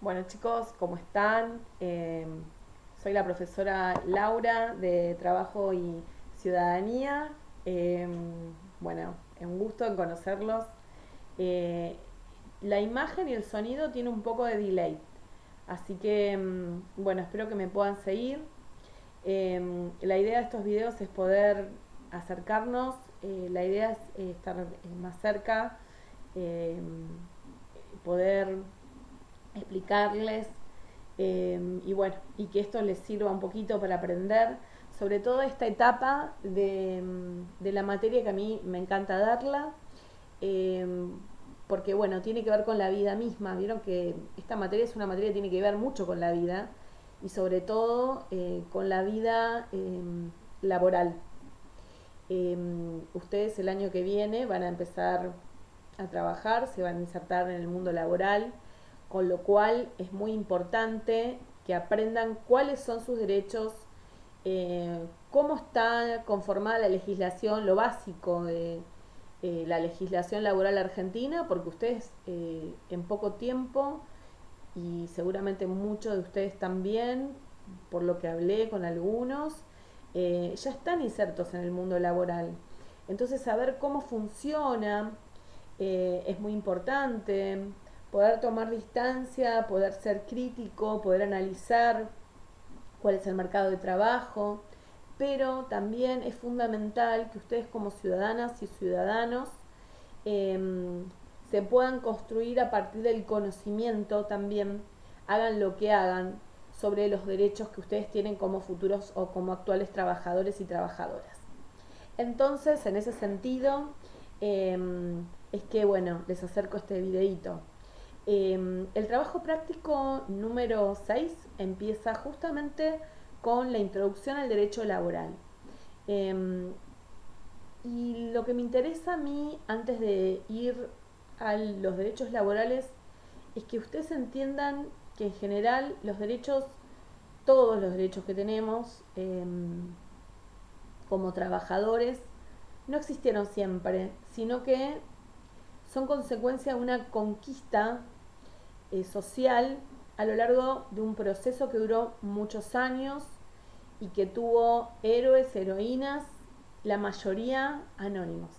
Bueno chicos, ¿cómo están? Soy la profesora Laura de Trabajo y Ciudadanía. Eh, bueno, un gusto en conocerlos. Eh, la imagen y el sonido tiene un poco de delay, así que bueno, espero que me puedan seguir. La idea de estos videos es poder acercarnos, la idea es estar más cerca, eh, poder explicarles y bueno, y que esto les sirva un poquito para aprender, sobre todo esta etapa de la materia que a mí me encanta darla, eh, porque bueno, tiene que ver con la vida misma. Vieron que esta materia es una materia que tiene que ver mucho con la vida y sobre todo con la vida laboral. Ustedes el año que viene van a empezar a trabajar, se van a insertar en el mundo laboral, con lo cual es muy importante que aprendan cuáles son sus derechos, cómo está conformada la legislación, lo básico de la legislación laboral argentina, porque ustedes en poco tiempo, y seguramente muchos de ustedes también, por lo que hablé con algunos, ya están insertos en el mundo laboral. Entonces, saber cómo funciona es muy importante, poder tomar distancia, poder ser crítico, poder analizar cuál es el mercado de trabajo, pero también es fundamental que ustedes como ciudadanas y ciudadanos eh, se puedan construir a partir del conocimiento también, hagan lo que hagan sobre los derechos que ustedes tienen como futuros o como actuales trabajadores y trabajadoras. Entonces, en ese sentido, eh, es que, bueno, les acerco este videito. El trabajo práctico número 6 empieza justamente con la introducción al derecho laboral. Eh, y lo que me interesa a mí, antes de ir a los derechos laborales, es que ustedes entiendan que en general los derechos, todos los derechos que tenemos como trabajadores, no existieron siempre, sino que son consecuencia de una conquista social a lo largo de un proceso que duró muchos años y que tuvo héroes, heroínas, la mayoría anónimos.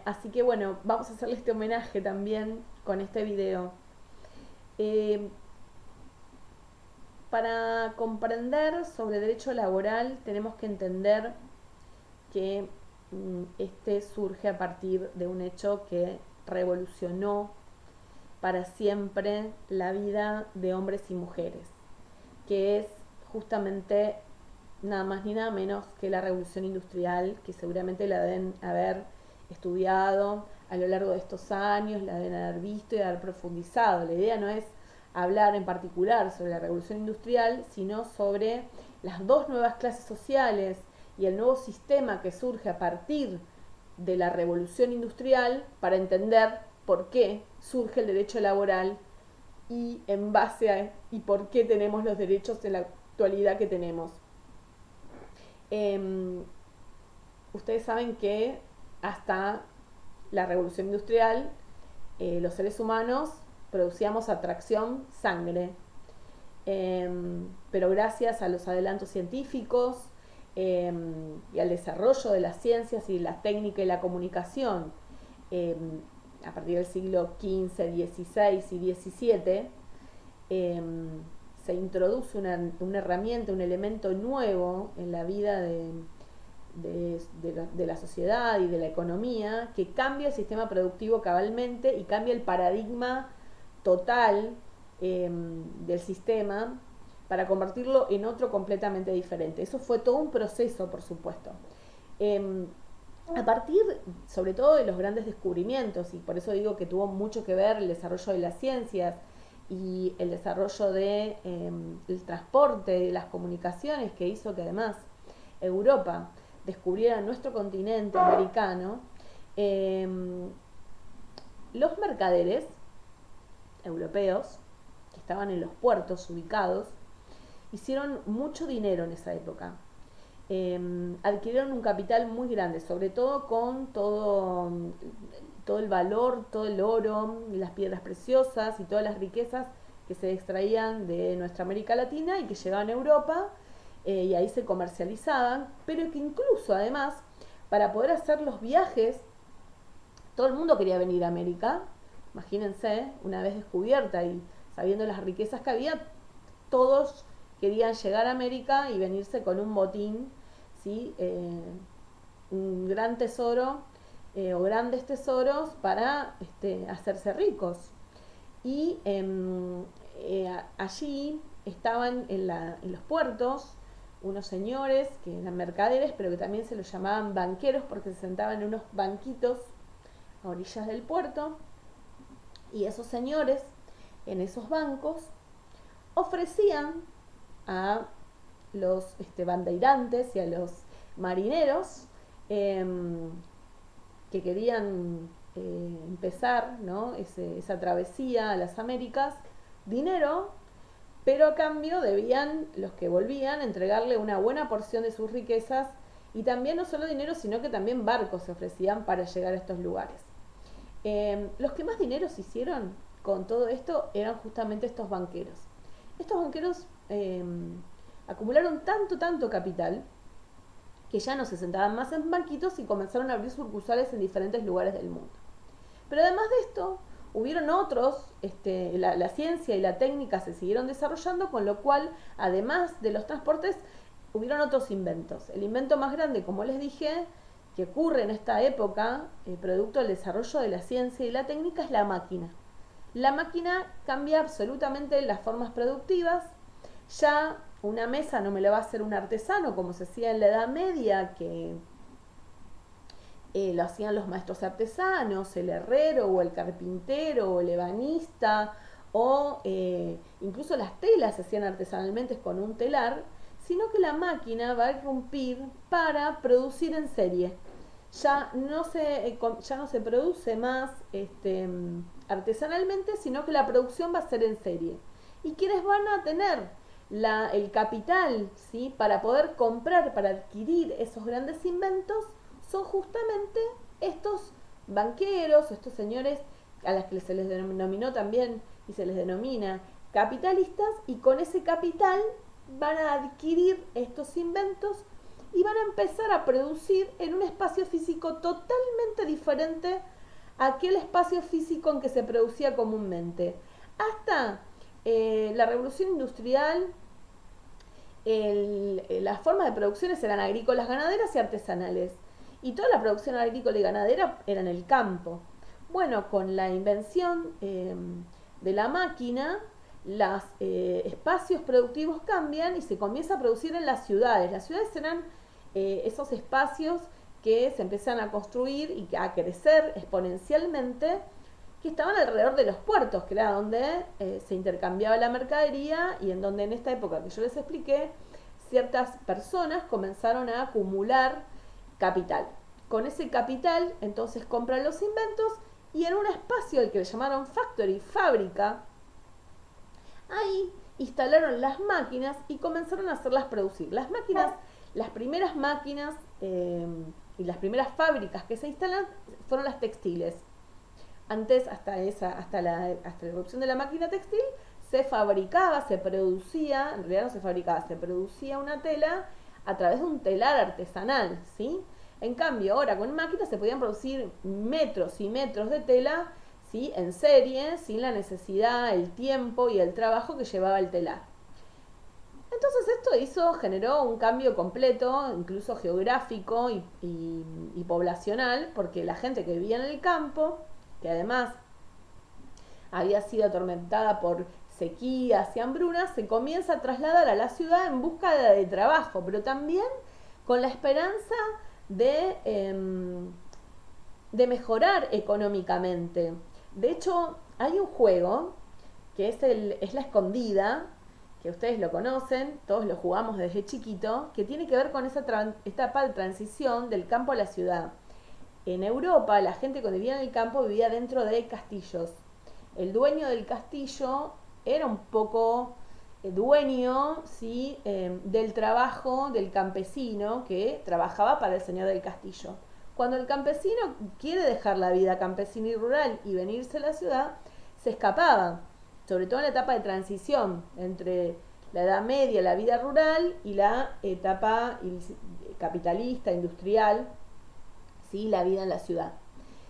Así que bueno, vamos a hacerle este homenaje también con este video. Eh, para comprender sobre derecho laboral tenemos que entender que este surge a partir de un hecho que revolucionó para siempre la vida de hombres y mujeres, que es justamente nada más ni nada menos que la revolución industrial, que seguramente la deben haber estudiado a lo largo de estos años, la deben haber visto y haber profundizado. La idea no es hablar en particular sobre la revolución industrial, sino sobre las dos nuevas clases sociales y el nuevo sistema que surge a partir de la revolución industrial para entender por qué surge el derecho laboral y en base a y por qué tenemos los derechos en la actualidad que tenemos. Eh, Ustedes saben que hasta la revolución industrial los seres humanos producíamos atracción sangre. Pero gracias a los adelantos científicos eh, y al desarrollo de las ciencias y la técnica y la comunicación eh, a partir del siglo XV, XVI y XVII, eh, se introduce una herramienta, un elemento nuevo en la vida de la sociedad y de la economía que cambia el sistema productivo cabalmente y cambia el paradigma total del sistema para convertirlo en otro completamente diferente. Eso fue todo un proceso, por supuesto. Eh, a partir, sobre todo, de los grandes descubrimientos, y por eso digo que tuvo mucho que ver el desarrollo de las ciencias y el desarrollo de el transporte, de las comunicaciones, que hizo que además Europa descubriera nuestro continente americano, eh, los mercaderes europeos que estaban en los puertos ubicados hicieron mucho dinero en esa época. Adquirieron un capital muy grande, sobre todo con todo el valor, todo el oro, las piedras preciosas y todas las riquezas que se extraían de nuestra América Latina y que llegaban a Europa, y ahí se comercializaban, pero que incluso además para poder hacer los viajes, todo el mundo quería venir a América, imagínense, una vez descubierta y sabiendo las riquezas que había, todos querían llegar a América y venirse con un botín, ¿sí? Un gran tesoro o grandes tesoros para hacerse ricos. Y allí estaban en los puertos unos señores que eran mercaderes, pero que también se los llamaban banqueros porque se sentaban en unos banquitos a orillas del puerto, y esos señores en esos bancos ofrecían a los bandeirantes y a los marineros que querían empezar, ¿no? esa travesía a las Américas, dinero, pero a cambio debían los que volvían entregarle una buena porción de sus riquezas, y también no solo dinero, sino que también barcos se ofrecían para llegar a estos lugares. Los que más dinero se hicieron con todo esto eran justamente estos banqueros. Estos banqueros acumularon tanto capital que ya no se sentaban más en banquitos y comenzaron a abrir sucursales en diferentes lugares del mundo. Pero además de esto, hubieron otros, la ciencia y la técnica se siguieron desarrollando, con lo cual, además de los transportes, hubieron otros inventos. El invento más grande, como les dije, que ocurre en esta época, producto del desarrollo de la ciencia y la técnica, es la máquina. La máquina cambia absolutamente las formas productivas. Ya una mesa no me la va a hacer un artesano, como se hacía en la Edad Media, que lo hacían los maestros artesanos, el herrero o el carpintero o el ebanista, o incluso las telas se hacían artesanalmente con un telar, sino que la máquina va a irrumpir para producir en serie. Ya no se produce más artesanalmente, sino que la producción va a ser en serie. ¿Y quiénes van a tener el capital, ¿sí?, para poder comprar, para adquirir esos grandes inventos? Son justamente estos banqueros, estos señores a los que se les denominó también y se les denomina capitalistas, y con ese capital van a adquirir estos inventos y van a empezar a producir en un espacio físico totalmente diferente a aquel espacio físico en que se producía comúnmente. Hasta la revolución industrial, las formas de producciones eran agrícolas, ganaderas y artesanales. Y toda la producción agrícola y ganadera era en el campo. Bueno, con la invención de la máquina, los espacios productivos cambian y se comienza a producir en las ciudades. Las ciudades eran esos espacios que se empiezan a construir y a crecer exponencialmente, que estaban alrededor de los puertos, que era donde se intercambiaba la mercadería, y en donde en esta época que yo les expliqué, ciertas personas comenzaron a acumular capital. Con ese capital entonces compran los inventos, y en un espacio al que le llamaron factory, fábrica, ahí instalaron las máquinas y comenzaron a hacerlas producir. Las máquinas, las primeras máquinas y las primeras fábricas que se instalan fueron las textiles. Antes, hasta la erupción de la máquina textil, se fabricaba, se producía, en realidad no se fabricaba, se producía una tela a través de un telar artesanal, ¿sí? En cambio, ahora con máquinas se podían producir metros y metros de tela, ¿sí?, en serie, sin la necesidad, el tiempo y el trabajo que llevaba el telar. Entonces esto generó un cambio completo, incluso geográfico y poblacional, porque la gente que vivía en el campo, que además había sido atormentada por sequías y hambrunas, se comienza a trasladar a la ciudad en busca de trabajo, pero también con la esperanza de mejorar económicamente. De hecho, hay un juego que es la escondida, que ustedes lo conocen, todos lo jugamos desde chiquito, que tiene que ver con esa etapa de transición del campo a la ciudad. En Europa, la gente cuando vivía en el campo vivía dentro de castillos. El dueño del castillo era un poco dueño, ¿sí?, del trabajo del campesino que trabajaba para el señor del castillo. cuando el campesino quiere dejar la vida campesina y rural y venirse a la ciudad, se escapaba, sobre todo en la etapa de transición entre la Edad Media, la vida rural, y la etapa capitalista, industrial, ¿sí? La vida en la ciudad.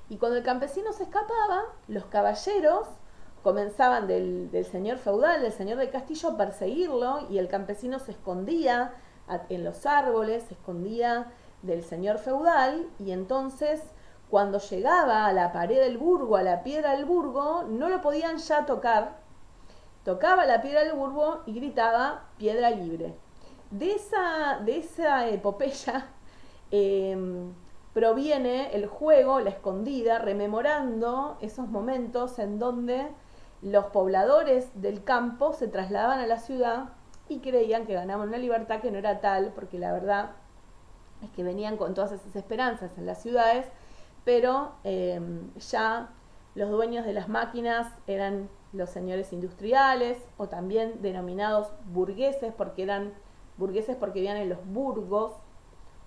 Y cuando el campesino se escapaba, los caballeros comenzaban del señor feudal, del señor del castillo, a perseguirlo, y el campesino se escondía en los árboles, se escondía del señor feudal, y entonces cuando llegaba a la pared del burgo, a la piedra del burgo, no lo podían ya tocar. Tocaba la piedra del burgo y gritaba piedra libre. De esa epopeya proviene el juego, la escondida, rememorando esos momentos en donde los pobladores del campo se trasladaban a la ciudad y creían que ganaban una libertad que no era tal, porque la verdad es que venían con todas esas esperanzas en las ciudades, pero ya los dueños de las máquinas eran los señores industriales, o también denominados burgueses, porque vivían en los burgos.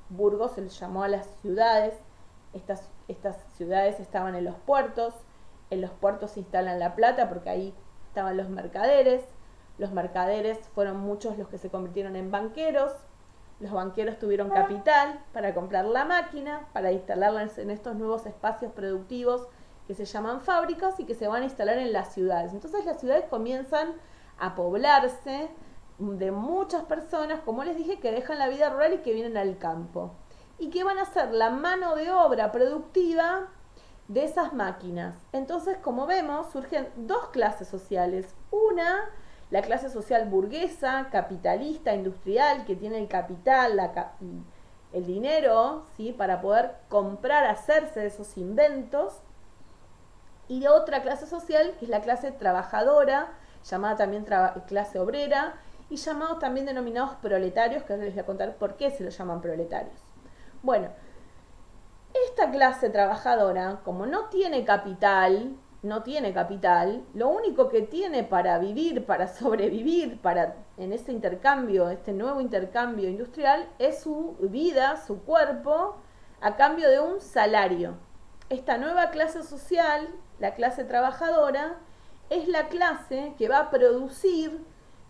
Burgos se les llamó a las ciudades. Estas ciudades estaban en los puertos se instalan la plata, porque ahí estaban los mercaderes fueron muchos los que se convirtieron en banqueros. Los banqueros tuvieron capital para comprar la máquina, para instalarla en estos nuevos espacios productivos que se llaman fábricas y que se van a instalar en las ciudades. Entonces las ciudades comienzan a poblarse de muchas personas, como les dije, que dejan la vida rural y que vienen al campo. Y que van a ser la mano de obra productiva de esas máquinas. Entonces, como vemos, surgen dos clases sociales. Una, la clase social burguesa, capitalista, industrial, que tiene el capital, el dinero, ¿sí? Para poder comprar, hacerse de esos inventos. Y otra clase social, que es la clase trabajadora, llamada también clase obrera, y llamados también denominados proletarios, que ahora les voy a contar por qué se los llaman proletarios. Bueno, esta clase trabajadora, como no tiene capital, lo único que tiene para vivir, para sobrevivir, en este nuevo intercambio industrial, es su vida, su cuerpo, a cambio de un salario. Esta nueva clase social, la clase trabajadora, es la clase que va a producir,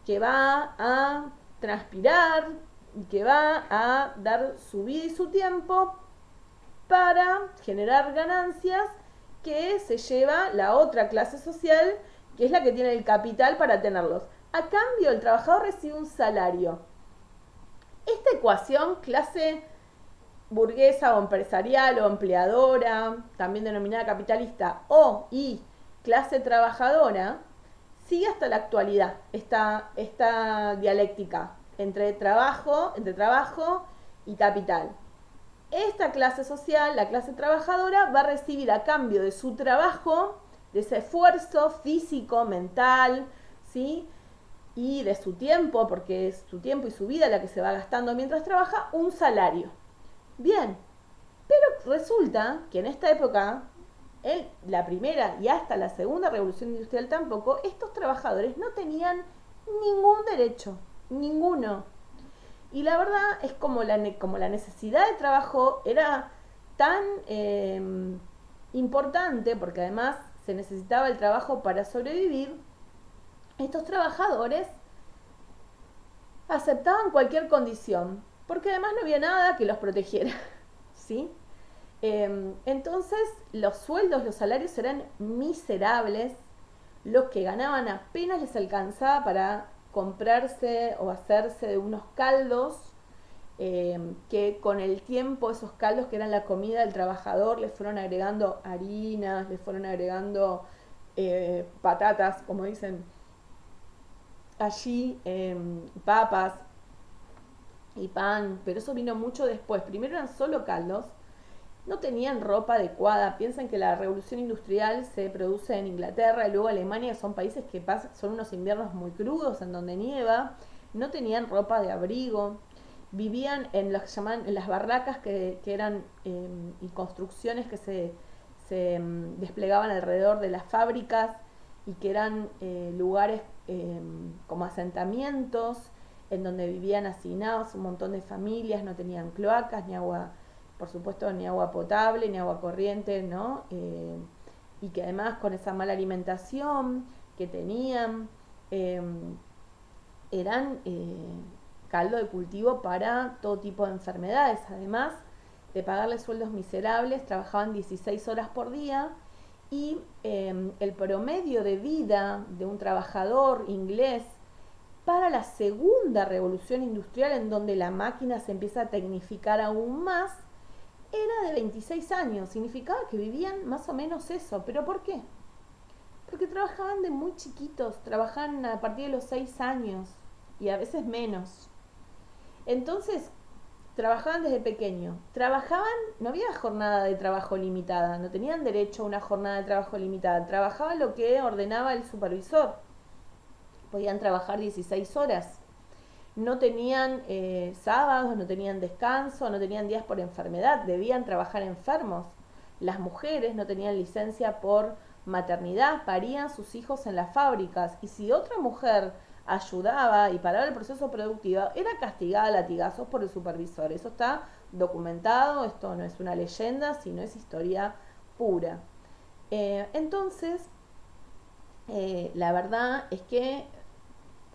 que va a transpirar, que va a dar su vida y su tiempo para generar ganancias que se lleva la otra clase social, que es la que tiene el capital para tenerlos. A cambio, el trabajador recibe un salario. Esta ecuación, clase burguesa o empresarial o empleadora, también denominada capitalista, y clase trabajadora, sigue hasta la actualidad esta dialéctica entre trabajo y capital. Esta clase social, la clase trabajadora, va a recibir a cambio de su trabajo, de ese esfuerzo físico, mental, ¿sí? Y de su tiempo, porque es su tiempo y su vida la que se va gastando mientras trabaja, un salario. Bien, pero resulta que en esta época, en la primera y hasta la segunda revolución industrial tampoco, estos trabajadores no tenían ningún derecho, ninguno. Y la verdad es como la necesidad de trabajo era tan importante, porque además se necesitaba el trabajo para sobrevivir, estos trabajadores aceptaban cualquier condición, porque además no había nada que los protegiera, ¿sí? Entonces los sueldos, los salarios eran miserables, los que ganaban apenas les alcanzaba para comprarse o hacerse de unos caldos, que con el tiempo esos caldos, que eran la comida del trabajador, les fueron agregando harinas, les fueron agregando patatas, como dicen allí, papas y pan, pero eso vino mucho después. Primero eran solo caldos, no tenían ropa adecuada. Piensen que la revolución industrial se produce en Inglaterra y luego Alemania, son países que son unos inviernos muy crudos en donde nieva. No tenían ropa de abrigo, vivían en lo que llaman en las barracas, que eran y construcciones que se desplegaban alrededor de las fábricas y que eran lugares como asentamientos en donde vivían hacinados un montón de familias. No tenían cloacas ni agua por supuesto, ni agua potable, ni agua corriente, ¿no? Y que además con esa mala alimentación que tenían, eh, eran caldo de cultivo para todo tipo de enfermedades. Además de pagarles sueldos miserables, trabajaban 16 horas por día y el promedio de vida de un trabajador inglés para la segunda revolución industrial, en donde la máquina se empieza a tecnificar aún más, era de 26 años. Significaba que vivían más o menos eso. ¿Pero por qué? Porque trabajaban de muy chiquitos, trabajaban a partir de los 6 años y a veces menos. Entonces, trabajaban desde pequeño. Trabajaban, no había jornada de trabajo limitada, no tenían derecho a una jornada de trabajo limitada. Trabajaban lo que ordenaba el supervisor. Podían trabajar 16 horas. No tenían sábados, no tenían descanso, no tenían días por enfermedad, debían trabajar enfermos. Las mujeres no tenían licencia por maternidad, parían sus hijos en las fábricas y si otra mujer ayudaba y paraba el proceso productivo, era castigada a latigazos por el supervisor. Eso está documentado, esto no es una leyenda, sino es historia pura. Entonces, la verdad es que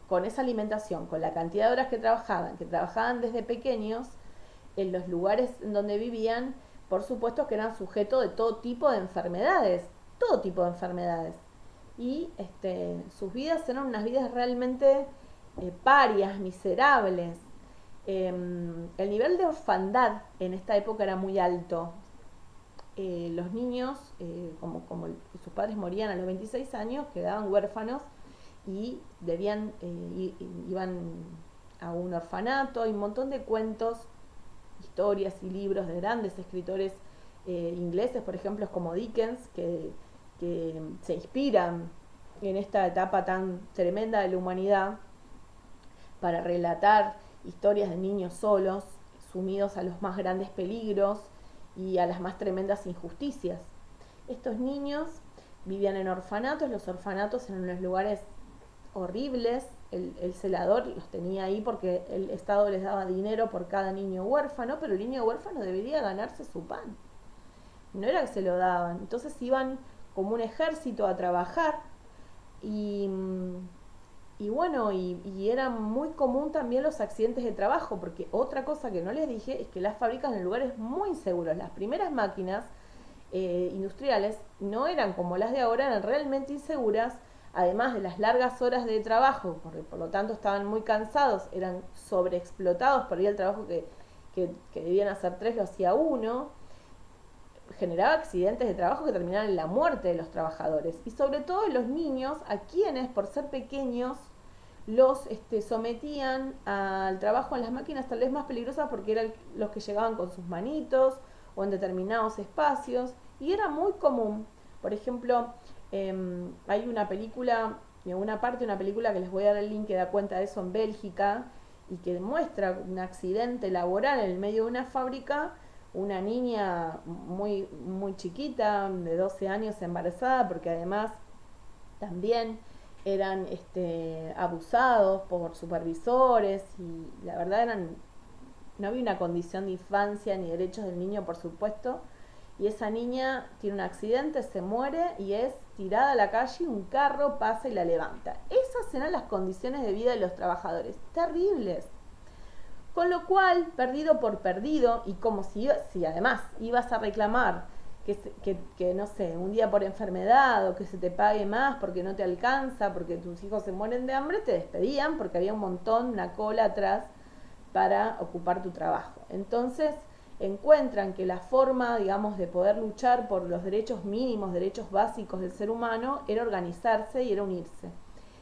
con esa alimentación, con la cantidad de horas que trabajaban desde pequeños, en los lugares en donde vivían, por supuesto que eran sujetos de todo tipo de enfermedades, Y sus vidas eran unas vidas realmente parias, miserables. El nivel de orfandad en esta época era muy alto. Los niños, como sus padres morían a los 26 años, quedaban huérfanos y iban a un orfanato. Hay un montón de cuentos, historias y libros de grandes escritores ingleses, por ejemplo, como Dickens, que se inspiran en esta etapa tan tremenda de la humanidad para relatar historias de niños solos, sumidos a los más grandes peligros y a las más tremendas injusticias. Estos niños vivían en orfanatos, los orfanatos eran unos lugares horribles, el celador los tenía ahí porque el Estado les daba dinero por cada niño huérfano, pero el niño huérfano debería ganarse su pan. No era que se lo daban. Entonces iban como un ejército a trabajar y bueno, y era muy común también los accidentes de trabajo, porque otra cosa que no les dije es que las fábricas en lugares muy inseguros. Las primeras máquinas industriales no eran como las de ahora, eran realmente inseguras, además de las largas horas de trabajo, porque por lo tanto estaban muy cansados, eran sobreexplotados, por ahí el trabajo que debían hacer 3 lo hacía 1, generaba accidentes de trabajo que terminaban en la muerte de los trabajadores y sobre todo los niños, a quienes por ser pequeños los sometían al trabajo en las máquinas tal vez más peligrosas, porque eran los que llegaban con sus manitos o en determinados espacios, y era muy común. Por ejemplo, hay una película, una película que les voy a dar el link, que da cuenta de eso, en Bélgica, y que muestra un accidente laboral en el medio de una fábrica. Una niña muy, muy chiquita, de 12 años, embarazada, porque además también eran abusados por supervisores, y la verdad no había una condición de infancia ni derechos del niño, por supuesto. Y esa niña tiene un accidente, se muere y es tirada a la calle, y un carro pasa y la levanta. Esas eran las condiciones de vida de los trabajadores, terribles. Con lo cual, perdido por perdido, y como si además ibas a reclamar que, no sé, un día por enfermedad, o que se te pague más porque no te alcanza, porque tus hijos se mueren de hambre, te despedían porque había una cola atrás para ocupar tu trabajo. Entonces encuentran que la forma, digamos, de poder luchar por los derechos mínimos, derechos básicos del ser humano, era organizarse y era unirse.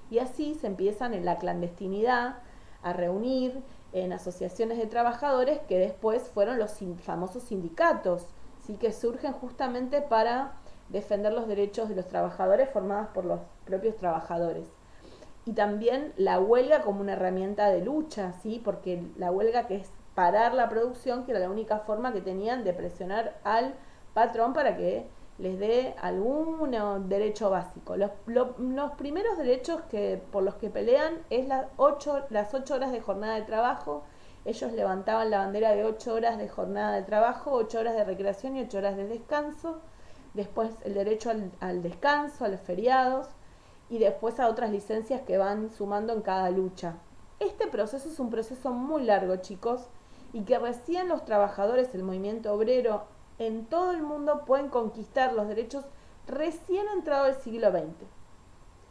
Y así se empiezan en la clandestinidad a reunir en asociaciones de trabajadores, que después fueron los famosos sindicatos, ¿sí?, que surgen justamente para defender los derechos de los trabajadores, formados por los propios trabajadores. Y también la huelga como una herramienta de lucha, ¿sí?, porque la huelga, que es parar la producción, que era la única forma que tenían de presionar al patrón para que les dé algún derecho básico. Los primeros derechos por los que pelean es las 8 horas de jornada de trabajo Ellos levantaban la bandera de 8 horas de jornada de trabajo, 8 horas de recreación y 8 horas de descanso. Después el derecho al descanso, a los feriados y después a otras licencias que van sumando en cada lucha. Este proceso es un proceso muy largo, chicos, y que recién los trabajadores, el movimiento obrero en todo el mundo pueden conquistar los derechos recién entrado el siglo XX.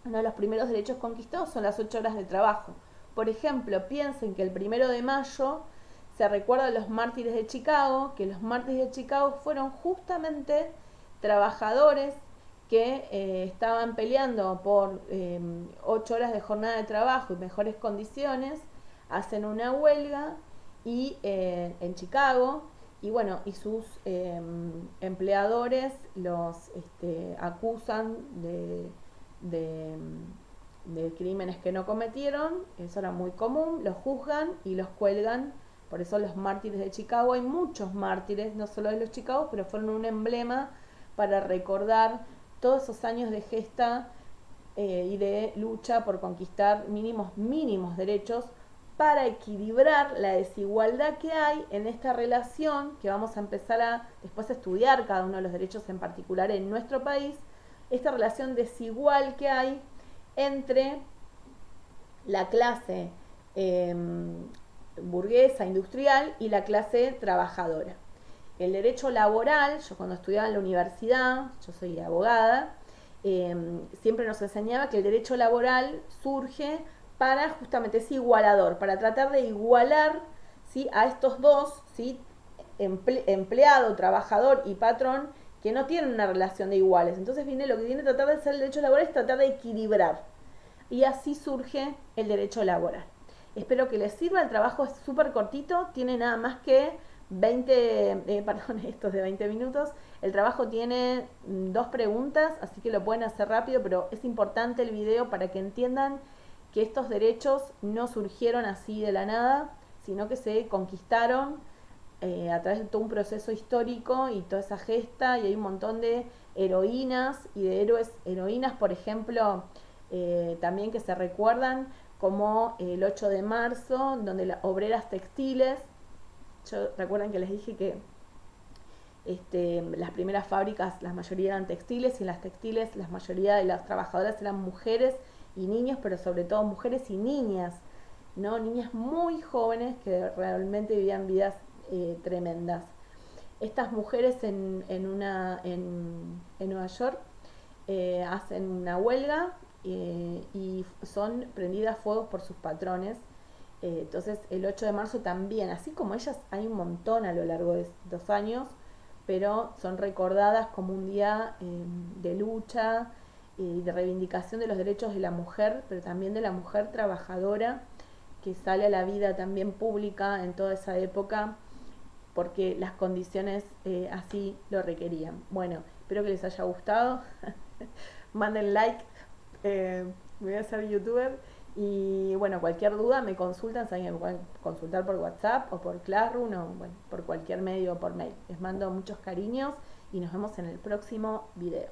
Uno de los primeros derechos conquistados son las 8 horas de trabajo. Por ejemplo, piensen que el 1 de mayo se recuerda a los mártires de Chicago, que los mártires de Chicago fueron justamente trabajadores que estaban peleando por 8 horas de jornada de trabajo y mejores condiciones, hacen una huelga y en Chicago y bueno, y sus empleadores los acusan de, de crímenes que no cometieron, eso era muy común, los juzgan y los cuelgan. Por eso los mártires de Chicago, hay muchos mártires, no solo de los Chicago, pero fueron un emblema para recordar todos esos años de gesta y de lucha por conquistar mínimos derechos para equilibrar la desigualdad que hay en esta relación que vamos a empezar a después a estudiar cada uno de los derechos en particular en nuestro país, esta relación desigual que hay entre la clase burguesa, industrial y la clase trabajadora. El derecho laboral, yo cuando estudiaba en la universidad, yo soy abogada, siempre nos enseñaba que el derecho laboral surge para justamente es igualador, para tratar de igualar, ¿sí?, a estos dos, ¿sí?, empleado, trabajador y patrón, que no tienen una relación de iguales. Entonces lo que viene a tratar de hacer el derecho laboral es tratar de equilibrar. Y así surge el derecho laboral. Espero que les sirva, el trabajo es súper cortito, tiene nada más que 20, estos de 20 minutos. El trabajo tiene 2 preguntas, así que lo pueden hacer rápido, pero es importante el video para que entiendan que estos derechos no surgieron así de la nada, sino que se conquistaron a través de todo un proceso histórico y toda esa gesta, y hay un montón de heroínas y de héroes, heroínas, por ejemplo, también que se recuerdan, como el 8 de marzo, donde las obreras textiles, recuerdan que les dije que las primeras fábricas, la mayoría eran textiles, y en las textiles la mayoría de las trabajadoras eran mujeres y niños, pero sobre todo mujeres y niñas, ¿no? Niñas muy jóvenes que realmente vivían vidas tremendas. Estas mujeres en Nueva York hacen una huelga y son prendidas fuego por sus patrones. Entonces el 8 de marzo también, así como ellas, hay un montón a lo largo de 2 años, pero son recordadas como un día de lucha y de reivindicación de los derechos de la mujer, pero también de la mujer trabajadora que sale a la vida también pública en toda esa época porque las condiciones así lo requerían. Bueno, espero que les haya gustado. Manden like, me voy a hacer youtuber. Y bueno, cualquier duda me consultan, saben que me pueden consultar por WhatsApp o por Classroom o bueno, por cualquier medio o por mail. Les mando muchos cariños y nos vemos en el próximo video.